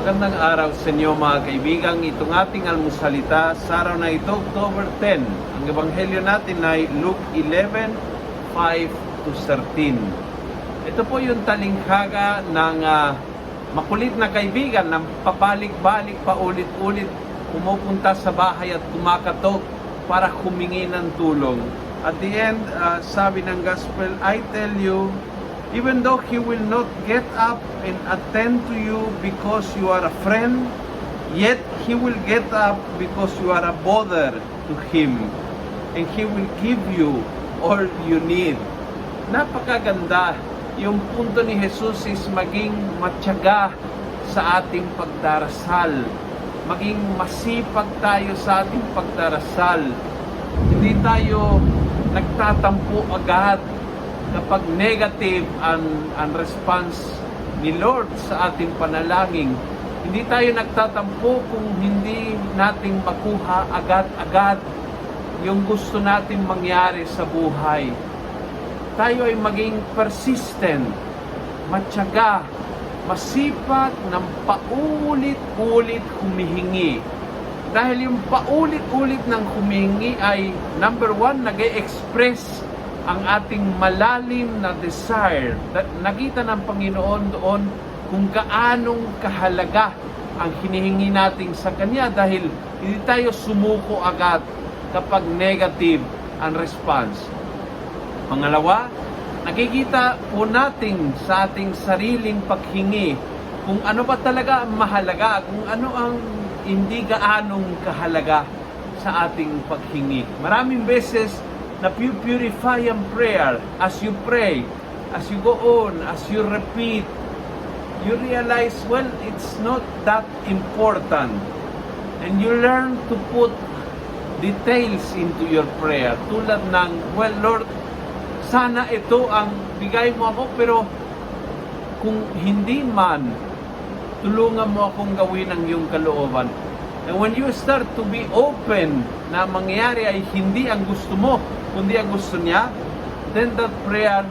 Magandang araw sa inyo mga kaibigan. Itong ating almusalita sa araw na ito, October 10. Ang ebanghelyo natin ay Luke 11:5-13. Ito po yung talinghaga ng makulit na kaibigan na pabalik-balik, paulit-ulit pumupunta sa bahay at kumakatok para humingi ng tulong. At the end, sabi ng gospel, I tell you, even though he will not get up and attend to you because you are a friend, yet he will get up because you are a bother to him, and he will give you all you need. Napakaganda. Yung punto ni Jesus is maging matyaga sa ating pagdarasal. Maging masipag tayo sa ating pagdarasal. Hindi tayo nagtatampo agad kapag negative ang response ni Lord sa ating panalangin. Hindi tayo nagtatampo kung hindi nating makuha agad-agad yung gusto nating mangyari sa buhay. Tayo ay maging persistent, matyaga, masipag ng paulit-ulit humihingi. Dahil yung paulit-ulit ng humihingi ay, number one, nag-e-express ang ating malalim na desire. Nakita ng Panginoon doon kung gaanong kahalaga ang hinihingi natin sa Kanya dahil hindi tayo sumuko agad kapag negative ang response. Pangalawa, nakikita po natin sa ating sariling paghingi kung ano ba talaga ang mahalaga, kung ano ang hindi gaanong kahalaga sa ating paghingi. Maraming beses na purify ang prayer as you pray, as you go on, as you repeat, you realize, well, it's not that important. And you learn to put details into your prayer. Tulad ng, well, Lord, sana ito ang bigay mo ako, pero kung hindi man, tulungan mo akong gawin ang iyong kalooban. And when you start to be open na mangyari ay hindi ang gusto mo, kundi ang gusto niya, then that prayer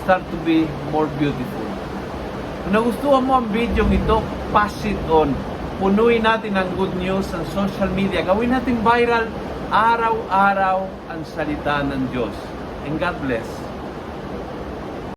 start to be more beautiful. Kung nagustuhan mo ang video ito, pass it on. Punuin natin ang good news ang social media. Gawin natin viral araw-araw ang salita ng Diyos. And God bless.